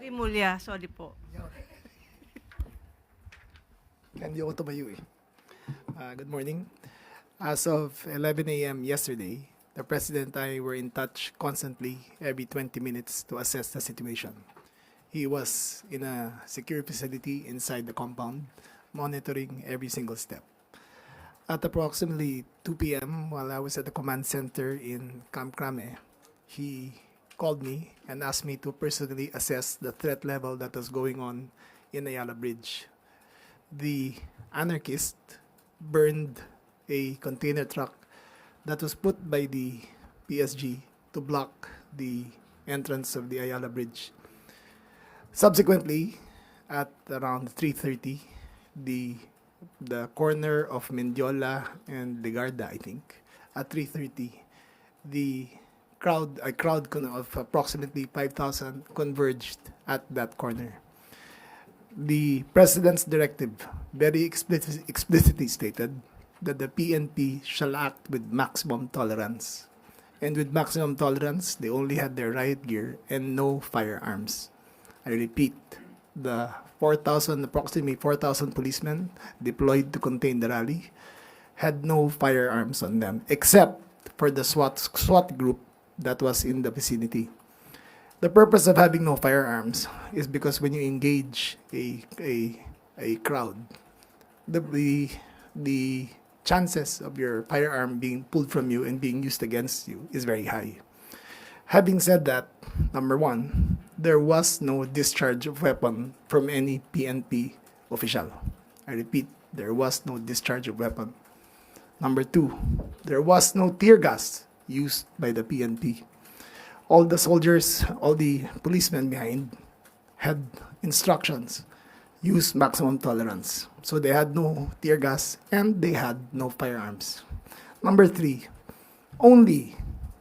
Marimulya, sorry po. Hindi ako tumayo eh. Good morning. As of 11 a.m. yesterday, the President and I were in touch constantly every 20 minutes to assess the situation. He was in a secure facility inside the compound, monitoring every single step. At approximately 2 p.m., while I was at the command center in Camp Crame, he called me and asked me to personally assess the threat level that was going on in Ayala Bridge. The anarchist burned a container truck that was put by the PSG to block the entrance of the Ayala Bridge. Subsequently, at around 3:30, the corner of Mendiola and Legarda, I think, at 3:30, a crowd of approximately 5,000 converged at that corner. The President's directive very explicitly stated that the PNP shall act with maximum tolerance. And with maximum tolerance, they only had their riot gear and no firearms. I repeat, the approximately 4,000 policemen deployed to contain the rally had no firearms on them, except for the SWAT group that was in the vicinity. The purpose of having no firearms is because when you engage a crowd, the chances of your firearm being pulled from you and being used against you is very high. Having said that, number one, there was no discharge of weapon from any PNP official. I repeat, there was no discharge of weapon. Number two, there was no tear gas used by the PNP. All the soldiers, all the policemen behind had instructions, use maximum tolerance. So they had no tear gas and they had no firearms. Number three, only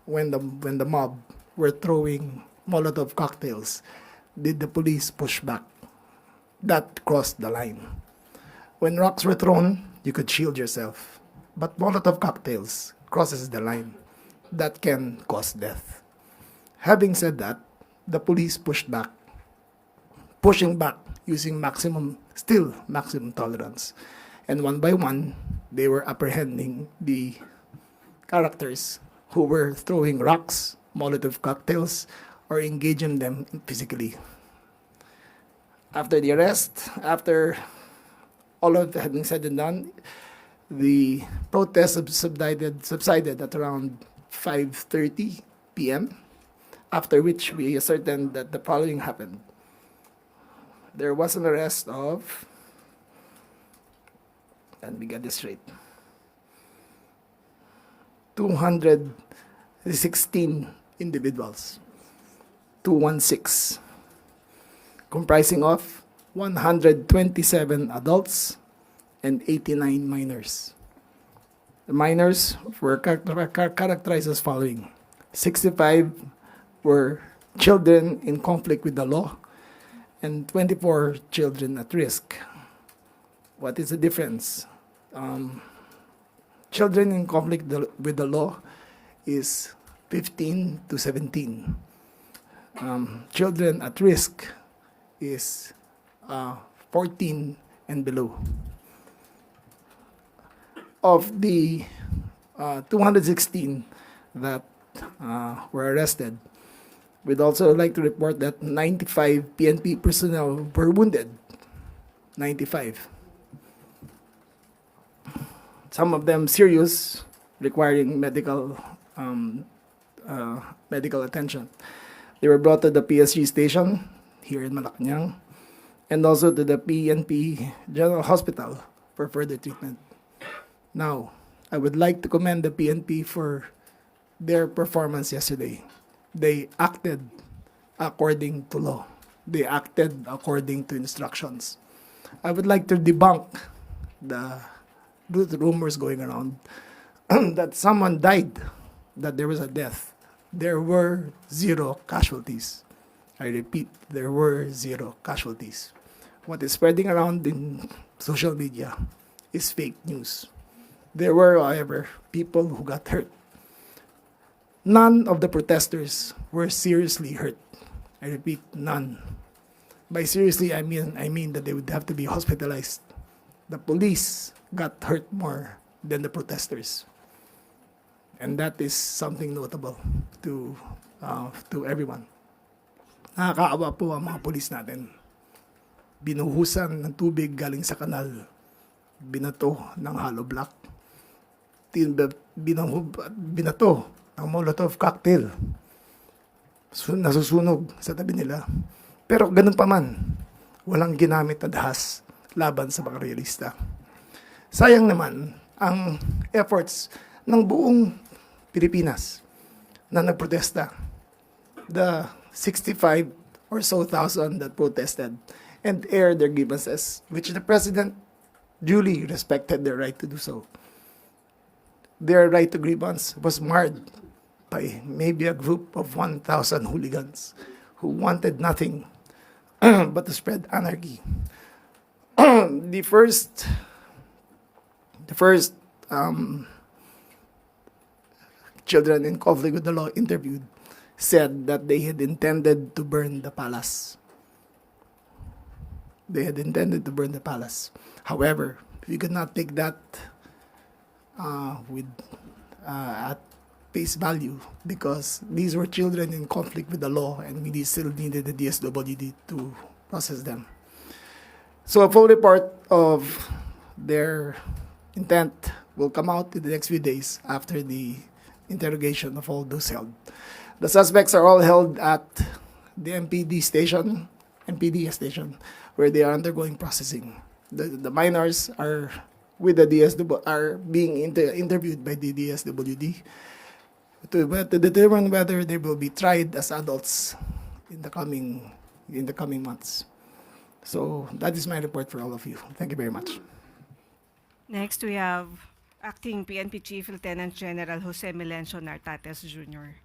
when the mob were throwing Molotov cocktails did the police push back. That crossed the line. When rocks were thrown, you could shield yourself. But Molotov cocktails crosses the line. That can cause death. Having said that, the police pushed back, pushing back using maximum tolerance. And one by one, they were apprehending the characters who were throwing rocks, Molotov cocktails, or engaging them physically. After the arrest, after all of that had been said and done, the protest subsided at around 5:30 p.m., after which we ascertained that the following happened. There was an arrest of, and we get this straight, 216 individuals, 216, comprising of 127 adults and 89 minors. The minors were characterized as following: 65 were children in conflict with the law, and 24 children at risk. What is the difference? Children in conflict with the law is 15 to 17. Children at risk is 14 and below. Of the 216 that were arrested, we'd also like to report that 95 PNP personnel were wounded. 95. Some of them serious, requiring medical attention. They were brought to the PSG station here in Malacanang and also to the PNP General Hospital for further treatment. Now, I would like to commend the PNP for their performance yesterday. They acted according to law. They acted according to instructions. I would like to debunk the rumors going around that someone died, that there was a death. There were 0 casualties. I repeat, there were 0 casualties. What is spreading around in social media is fake news. There were, however, people who got hurt. None of the protesters were seriously hurt. I repeat, none. By seriously, I mean that they would have to be hospitalized. The police got hurt more than the protesters, and that is something notable to everyone. Nakakaawa po ang mga pulis natin. Binuhusan ng tubig galing sa kanal, binato ng hollow block, binato ng Molotov cocktail, nasusunog sa tabi nila. Pero ganun pa man, walang ginamit na dahas laban sa mga realista. Sayang naman ang efforts ng buong Pilipinas na nagprotesta. The 65 or so thousand that protested and aired their grievances, which the president duly respected their right to do so. Their right to grievance was marred by maybe a group of 1,000 hooligans who wanted nothing but to spread anarchy. the first children in conflict with the law interviewed said that they had intended to burn the palace. They had intended to burn the palace. However, we could not take that at face value because these were children in conflict with the law and we still needed the DSWD to process them. So a full report of their intent will come out in the next few days after the interrogation of all those held. The suspects are all held at the MPD station, where they are undergoing processing. The minors are with the are being interviewed by the DSWD to determine whether they will be tried as adults in the coming months. So that is my report for all of you. Thank you very much. Next, we have Acting PNP Chief Lieutenant General Jose Melencio Nartates Jr.